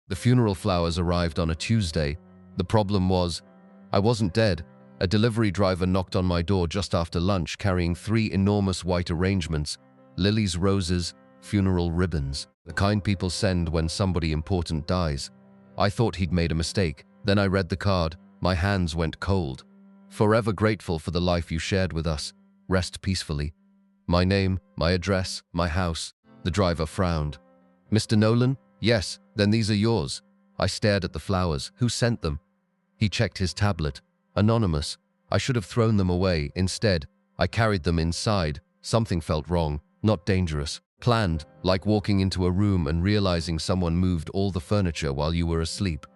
The funeral flowers arrived on a Tuesday. The problem was, I wasn't dead. A delivery driver knocked on my door just after lunch carrying 3 enormous white arrangements: lilies, roses, funeral ribbons, the kind people send when somebody important dies. I thought he'd made a mistake. Then I read the card. My hands went cold. "Forever grateful for the life you shared with us. Rest peacefully." My name, my address, my house. The driver frowned. "Mr. Nolan? Yes, then these are yours." I stared at the flowers. Who sent them? He checked his tablet. Anonymous. I should have thrown them away. Instead, I carried them inside. Something felt wrong, not dangerous. Planned, like walking into a room and realizing someone moved all the furniture while you were asleep.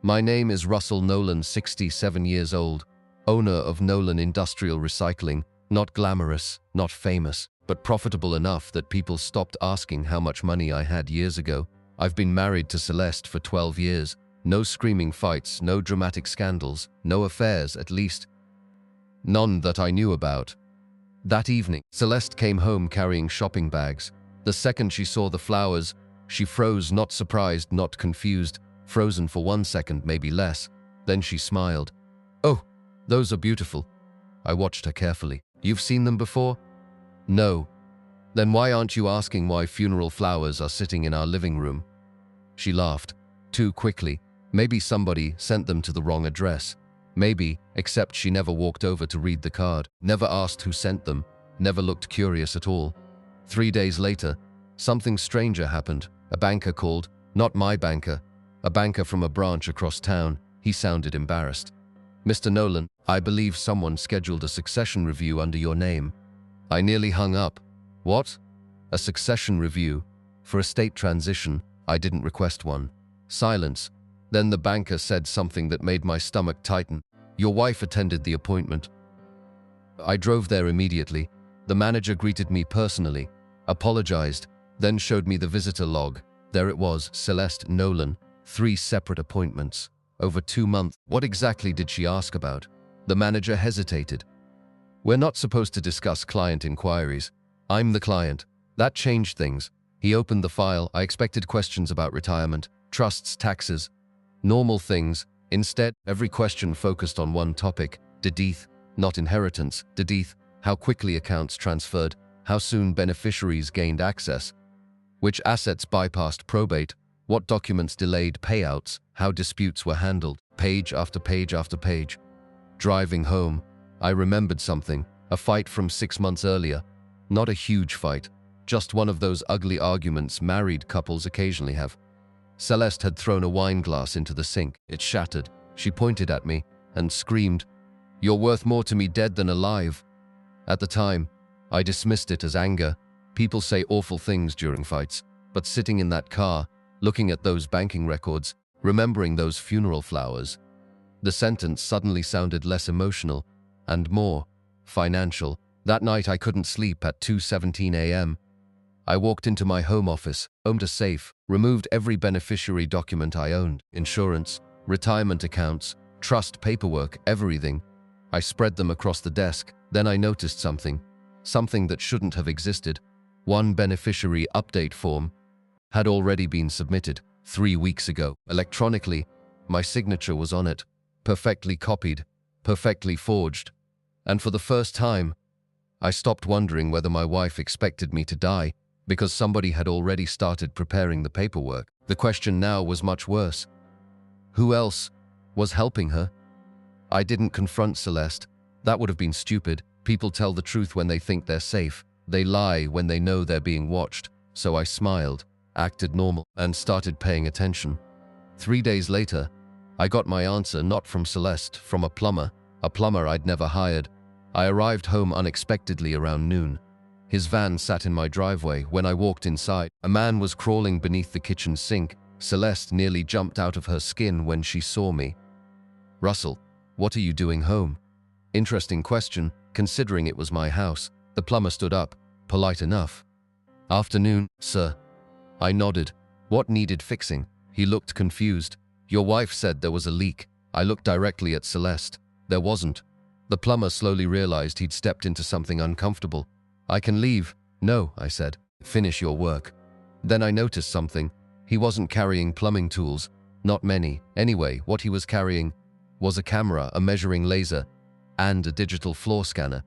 My name is Russell Nolan, 67 years old, owner of Nolan Industrial Recycling. Not glamorous, not famous, but profitable enough that people stopped asking how much money I had years ago. I've been married to Celeste for 12 years. No screaming fights, no dramatic scandals, no affairs, at least none that I knew about. That evening, Celeste came home carrying shopping bags. The second she saw the flowers, she froze, not surprised, not confused, frozen for 1 second, maybe less. Then she smiled. "Oh, those are beautiful." I watched her carefully. "You've seen them before?" "No." "Then why aren't you asking why funeral flowers are sitting in our living room?" She laughed, too quickly. Maybe somebody sent them to the wrong address. Maybe, except she never walked over to read the card, never asked who sent them, never looked curious at all. 3 days later, something stranger happened. A banker called. Not my banker. A banker from a branch across town. He sounded embarrassed. "Mr. Nolan, I believe someone scheduled a succession review under your name." I nearly hung up. "What? A succession review? For estate transition? I didn't request one." Silence. Then the banker said something that made my stomach tighten. "Your wife attended the appointment." I drove there immediately. The manager greeted me personally, apologized, then showed me the visitor log. There it was, Celeste Nolan, 3 separate appointments. Over 2 months. What exactly did she ask about? The manager hesitated. "We're not supposed to discuss client inquiries. I'm the client." That changed things. He opened the file. I expected questions about retirement, trusts, taxes, normal things. Instead, every question focused on one topic: dedeath, not inheritance, dedeath, how quickly accounts transferred, how soon beneficiaries gained access, which assets bypassed probate, what documents delayed payouts, how disputes were handled, page after page after page. Driving home, I remembered something, a fight from 6 months earlier. Not a huge fight, just one of those ugly arguments married couples occasionally have. Celeste had thrown a wine glass into the sink. It shattered. She pointed at me and screamed, "You're worth more to me dead than alive." At the time, I dismissed it as anger. People say awful things during fights, but sitting in that car, looking at those banking records, remembering those funeral flowers, the sentence suddenly sounded less emotional and more financial. That night I couldn't sleep at 2:17 a.m. I walked into my home office, opened a safe, removed every beneficiary document I owned, insurance, retirement accounts, trust paperwork, everything. I spread them across the desk. Then I noticed something that shouldn't have existed. One beneficiary update form had already been submitted 3 weeks ago. Electronically, my signature was on it, perfectly copied, perfectly forged. And for the first time, I stopped wondering whether my wife expected me to die because somebody had already started preparing the paperwork. The question now was much worse. Who else was helping her? I didn't confront Celeste. That would have been stupid. People tell the truth when they think they're safe. They lie when they know they're being watched. So I smiled, acted normal, and started paying attention. 3 days later, I got my answer, not from Celeste, from a plumber I'd never hired. I arrived home unexpectedly around noon. His van sat in my driveway. When I walked inside, a man was crawling beneath the kitchen sink. Celeste nearly jumped out of her skin when she saw me. "Russell, what are you doing home?" Interesting question, considering it was my house. The plumber stood up, polite enough. "Afternoon, sir." I nodded. "What needed fixing?" He looked confused. "Your wife said there was a leak." I looked directly at Celeste. There wasn't. The plumber slowly realized he'd stepped into something uncomfortable. "I can leave." "No," I said. "Finish your work." Then I noticed something. He wasn't carrying plumbing tools, not many. Anyway, what he was carrying was a camera, a measuring laser, and a digital floor scanner.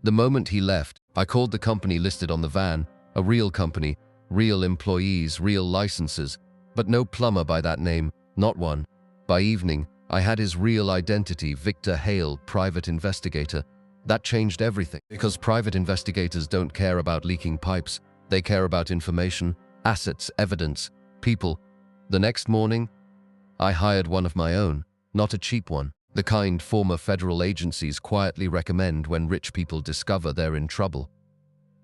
The moment he left, I called the company listed on the van, a real company, real employees, real licenses, but no plumber by that name, not one. By evening, I had his real identity, Victor Hale, private investigator. That changed everything, because private investigators don't care about leaking pipes. They care about information, assets, evidence, people. The next morning, I hired one of my own, not a cheap one. The kind former federal agencies quietly recommend when rich people discover they're in trouble.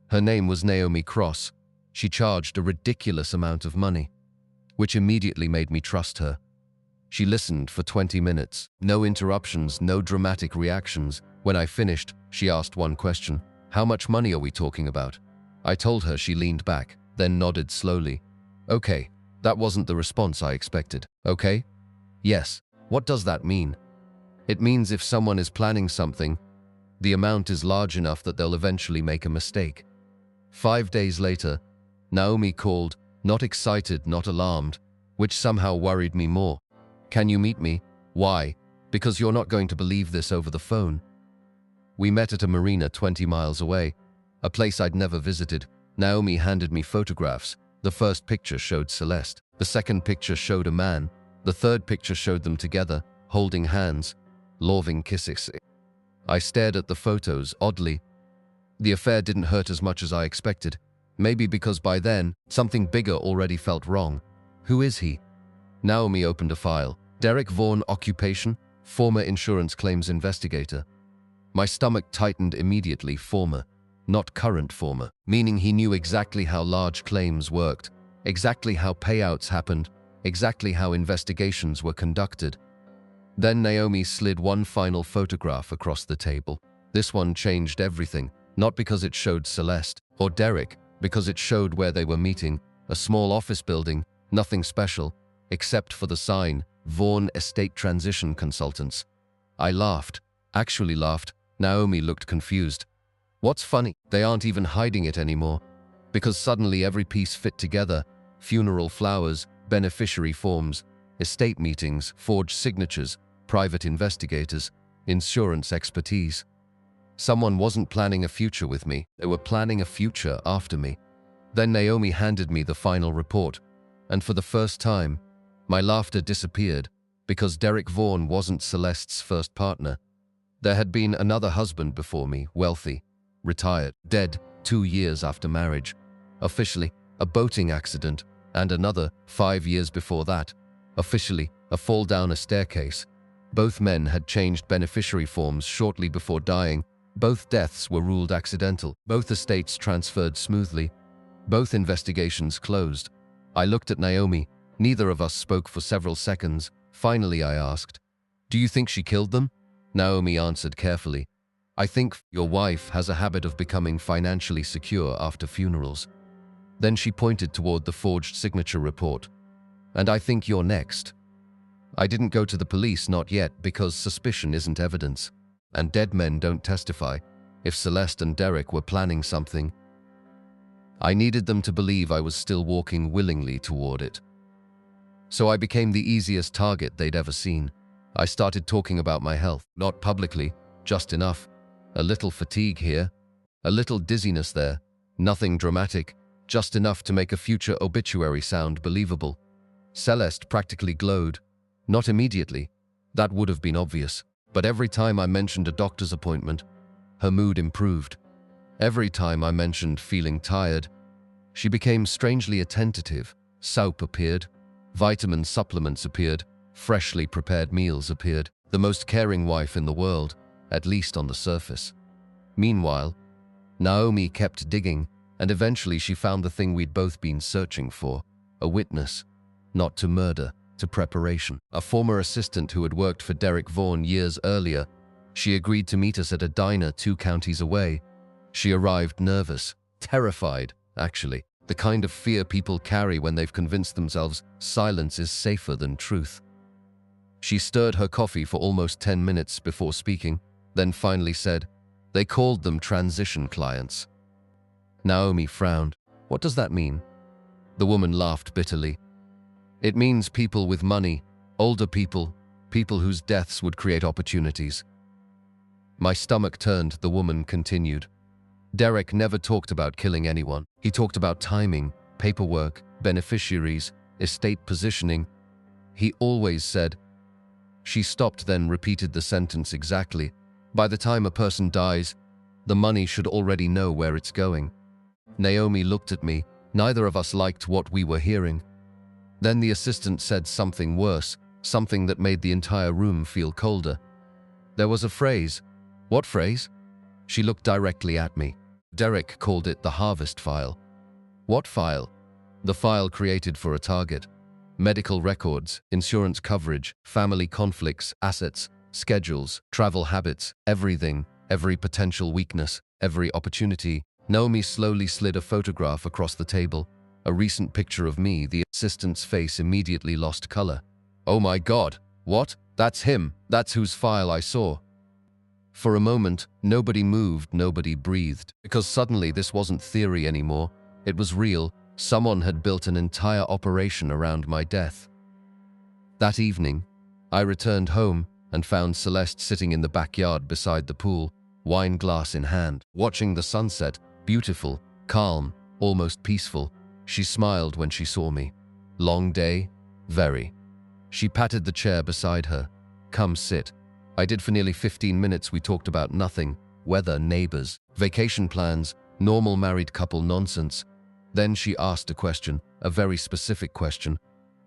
Her name was Naomi Cross. She charged a ridiculous amount of money, which immediately made me trust her. She listened for 20 minutes. No interruptions, no dramatic reactions. When I finished, she asked one question. How much money are we talking about? I told her. She leaned back, then nodded slowly. Okay, that wasn't the response I expected. Okay? Yes. What does that mean? It means if someone is planning something, the amount is large enough that they'll eventually make a mistake. 5 days later, Naomi called, not excited, not alarmed, which somehow worried me more. Can you meet me? Why? Because you're not going to believe this over the phone. We met at a marina 20 miles away, a place I'd never visited. Naomi handed me photographs. The first picture showed Celeste. The second picture showed a man. The third picture showed them together, holding hands, loving kisses. I stared at the photos, oddly. The affair didn't hurt as much as I expected. Maybe because by then, something bigger already felt wrong. Who is he? Naomi opened a file. Derek Vaughan, occupation, former insurance claims investigator. My stomach tightened immediately. Former, not current former, meaning he knew exactly how large claims worked, exactly how payouts happened, exactly how investigations were conducted. Then Naomi slid one final photograph across the table. This one changed everything, not because it showed Celeste or Derek, because it showed where they were meeting, a small office building, nothing special, except for the sign, Vaughan Estate Transition Consultants. I laughed, actually laughed. Naomi looked confused. What's funny? They aren't even hiding it anymore, because suddenly every piece fit together. Funeral flowers, beneficiary forms, estate meetings, forged signatures, private investigators, insurance expertise. Someone wasn't planning a future with me, they were planning a future after me. Then Naomi handed me the final report, and for the first time, my laughter disappeared, because Derek Vaughan wasn't Celeste's first partner. There had been another husband before me, wealthy, retired, dead 2 years after marriage. Officially, a boating accident, and another 5 years before that. Officially, a fall down a staircase. Both men had changed beneficiary forms shortly before dying. Both deaths were ruled accidental. Both estates transferred smoothly. Both investigations closed. I looked at Naomi. Neither of us spoke for several seconds. Finally, I asked, "Do you think she killed them?" Naomi answered carefully, "I think your wife has a habit of becoming financially secure after funerals." Then she pointed toward the forged signature report. "And I think you're next." I didn't go to the police, not yet, because suspicion isn't evidence, and dead men don't testify. If Celeste and Derek were planning something, I needed them to believe I was still walking willingly toward it. So I became the easiest target they'd ever seen. I started talking about my health, not publicly, just enough. A little fatigue here, a little dizziness there, nothing dramatic, just enough to make a future obituary sound believable. Celeste practically glowed. Not immediately, that would have been obvious, but every time I mentioned a doctor's appointment, her mood improved. Every time I mentioned feeling tired, she became strangely attentive. Soap appeared, vitamin supplements appeared, freshly prepared meals appeared. The most caring wife in the world, at least on the surface. Meanwhile, Naomi kept digging, and eventually she found the thing we'd both been searching for, a witness, not to murder, to preparation. A former assistant who had worked for Derek Vaughan years earlier. She agreed to meet us at a diner 2 counties away. She arrived nervous, terrified, actually, the kind of fear people carry when they've convinced themselves silence is safer than truth. She stirred her coffee for almost 10 minutes before speaking, then finally said, "They called them transition clients." Naomi frowned. "What does that mean?" The woman laughed bitterly. It means people with money, older people, people whose deaths would create opportunities. My stomach turned, the woman continued. Derek never talked about killing anyone. He talked about timing, paperwork, beneficiaries, estate positioning. He always said. She stopped, then repeated the sentence exactly. By the time a person dies, the money should already know where it's going. Naomi looked at me. Neither of us liked what we were hearing. Then the assistant said something worse, something that made the entire room feel colder. There was a phrase. What phrase? She looked directly at me. Derek called it the harvest file. What file? The file created for a target. Medical records, insurance coverage, family conflicts, assets, schedules, travel habits, everything, every potential weakness, every opportunity. Naomi slowly slid a photograph across the table. A recent picture of me. The assistant's face immediately lost color. Oh my God, what? That's him. That's whose file I saw. For a moment, nobody moved, nobody breathed, because suddenly this wasn't theory anymore. It was real. Someone had built an entire operation around my death. That evening, I returned home and found Celeste sitting in the backyard beside the pool, wine glass in hand, watching the sunset, beautiful, calm, almost peaceful. She smiled when she saw me. Long day? Very. She patted the chair beside her. Come sit. I did for nearly 15 minutes. We talked about nothing. Weather, neighbors, vacation plans, normal married couple nonsense. Then she asked a question, a very specific question.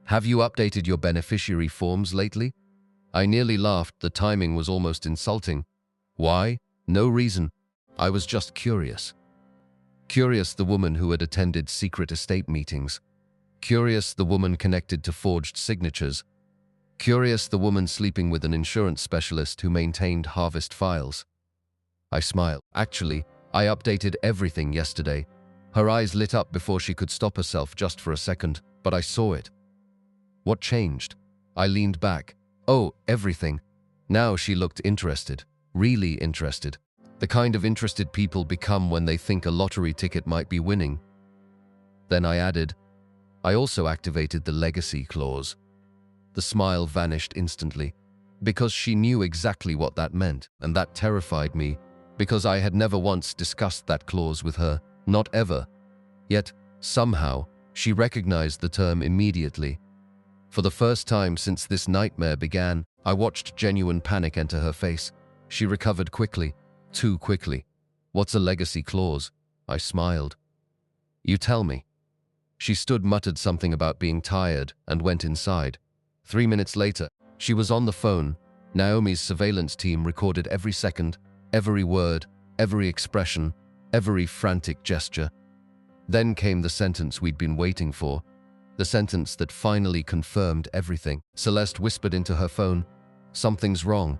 Have you updated your beneficiary forms lately? I nearly laughed. The timing was almost insulting. Why? No reason. I was just curious. Curious, the woman who had attended secret estate meetings. Curious, the woman connected to forged signatures. Curious, the woman sleeping with an insurance specialist who maintained harvest files. I smiled. Actually, I updated everything yesterday. Her eyes lit up before she could stop herself just for a second, but I saw it. What changed? I leaned back. Oh, everything. Now she looked interested. Really interested. The kind of interested people become when they think a lottery ticket might be winning. Then I added, I also activated the legacy clause. The smile vanished instantly, because she knew exactly what that meant, and that terrified me, because I had never once discussed that clause with her, not ever. Yet, somehow, she recognized the term immediately. For the first time since this nightmare began, I watched genuine panic enter her face. She recovered quickly. Too quickly. What's a legacy clause? I smiled. You tell me. She stood, muttered something about being tired, and went inside. 3 minutes later, she was on the phone. Naomi's surveillance team recorded every second, every word, every expression, every frantic gesture. Then came the sentence we'd been waiting for. The sentence that finally confirmed everything. Celeste whispered into her phone, something's wrong.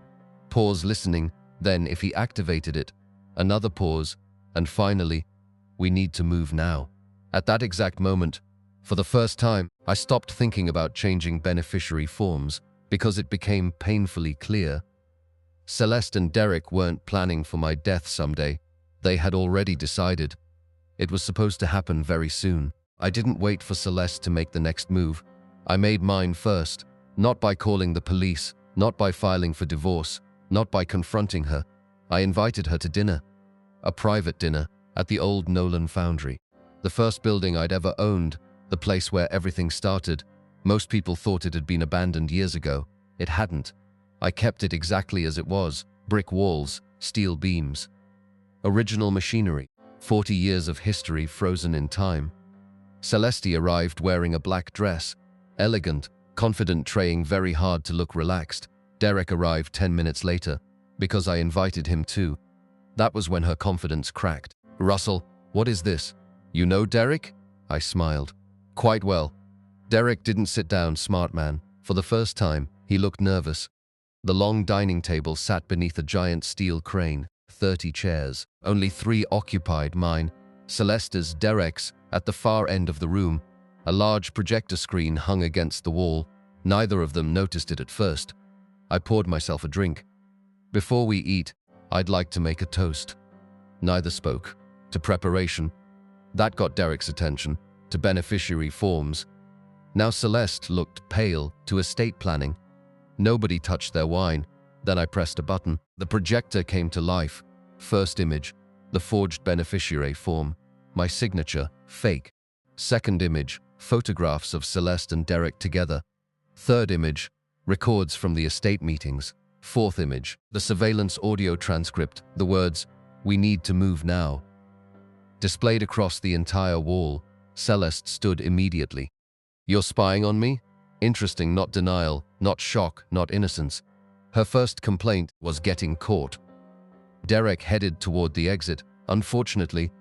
Pause, listening. Then, if he activated it, another pause, and finally, we need to move now. At that exact moment, for the first time, I stopped thinking about changing beneficiary forms because it became painfully clear. Celeste and Derek weren't planning for my death someday. They had already decided. It was supposed to happen very soon. I didn't wait for Celeste to make the next move. I made mine first, not by calling the police, not by filing for divorce, not by confronting her. I invited her to dinner. A private dinner at the old Nolan foundry. The first building I'd ever owned, the place where everything started. Most people thought it had been abandoned years ago. It hadn't. I kept it exactly as it was. Brick walls, steel beams. Original machinery. 40 years of history frozen in time. Celeste arrived wearing a black dress. Elegant, confident, trying very hard to look relaxed. Derek arrived 10 minutes later, because I invited him too. That was when her confidence cracked. Russell, what is this? You know Derek? I smiled. Quite well. Derek didn't sit down, smart man. For the first time, he looked nervous. The long dining table sat beneath a giant steel crane. 30 chairs. Only 3 occupied, mine, Celeste's, Derek's. At the far end of the room, a large projector screen hung against the wall. Neither of them noticed it at first. I poured myself a drink. Before we eat, I'd like to make a toast. Neither spoke. To preparation. That got Derek's attention. To beneficiary forms. Now Celeste looked pale to estate planning. Nobody touched their wine. Then I pressed a button. The projector came to life. First image, the forged beneficiary form. My signature, fake. Second image, photographs of Celeste and Derek together. Third image, records from the estate meetings. Fourth image, the surveillance audio transcript, the words, "We need to move now." Displayed across the entire wall, Celeste stood immediately. "You're spying on me?" Interesting, not denial, not shock, not innocence. Her first complaint was getting caught. Derek headed toward the exit. Unfortunately,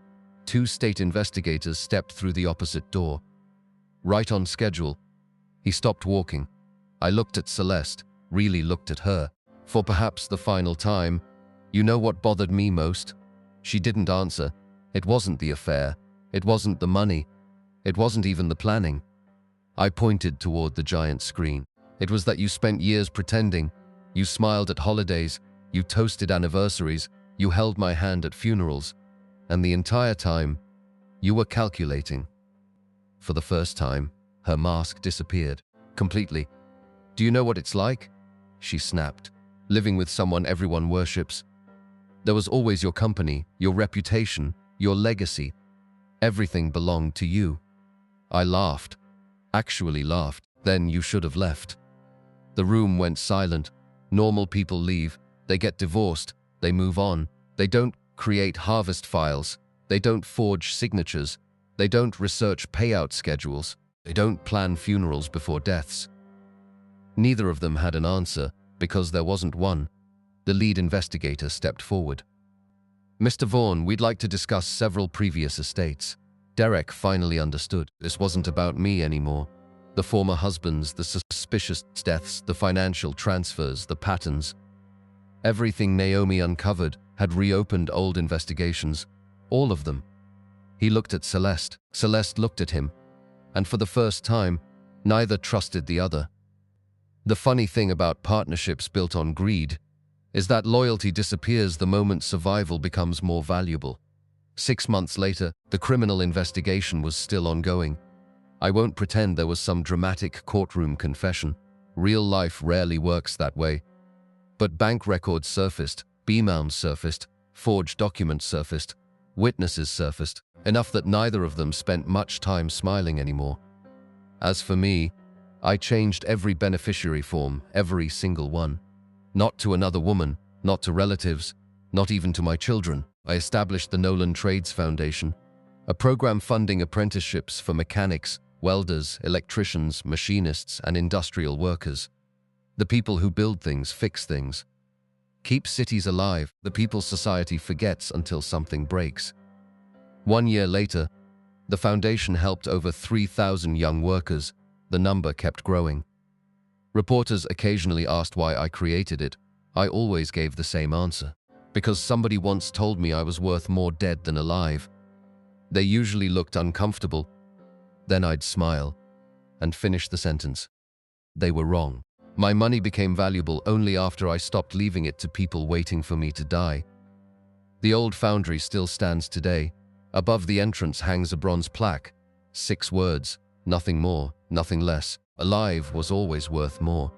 2 state investigators stepped through the opposite door. Right on schedule. He stopped walking. I looked at Celeste, really looked at her. For perhaps the final time, "You know what bothered me most?" She didn't answer. It wasn't the affair. It wasn't the money. It wasn't even the planning. I pointed toward the giant screen. "It was that you spent years pretending. You smiled at holidays. You toasted anniversaries. You held my hand at funerals. And the entire time, you were calculating." For the first time, her mask disappeared. Completely. "Do you know what it's like?" she snapped. "Living with someone everyone worships. There was always your company, your reputation, your legacy. Everything belonged to you." I laughed. Actually laughed. "Then you should have left." The room went silent. Normal people leave. They get divorced. They move on. They don't create harvest files. They don't forge signatures. They don't research payout schedules. They don't plan funerals before deaths. Neither of them had an answer, because there wasn't one. The lead investigator stepped forward. "Mr. Vaughn, we'd like to discuss several previous estates." Derek finally understood. This wasn't about me anymore. The former husbands, the suspicious deaths, the financial transfers, the patterns. Everything Naomi uncovered had reopened old investigations. All of them. He looked at Celeste. Celeste looked at him. And for the first time, neither trusted the other. The funny thing about partnerships built on greed is that loyalty disappears the moment survival becomes more valuable. 6 months later, the criminal investigation was still ongoing. I won't pretend there was some dramatic courtroom confession. Real life rarely works that way. But bank records surfaced, B-mounds surfaced, forged documents surfaced, witnesses surfaced, enough that neither of them spent much time smiling anymore. As for me, I changed every beneficiary form, every single one. Not to another woman, not to relatives, not even to my children. I established the Nolan Trades Foundation, a program funding apprenticeships for mechanics, welders, electricians, machinists, and industrial workers. The people who build things, fix things. Keep cities alive, the people society forgets until something breaks. 1 year later, the foundation helped over 3,000 young workers. The number kept growing. Reporters occasionally asked why I created it. I always gave the same answer. Because somebody once told me I was worth more dead than alive. They usually looked uncomfortable. Then I'd smile and finish the sentence. They were wrong. My money became valuable only after I stopped leaving it to people waiting for me to die. The old foundry still stands today. Above the entrance hangs a bronze plaque. 6 words, nothing more, nothing less. Alive was always worth more.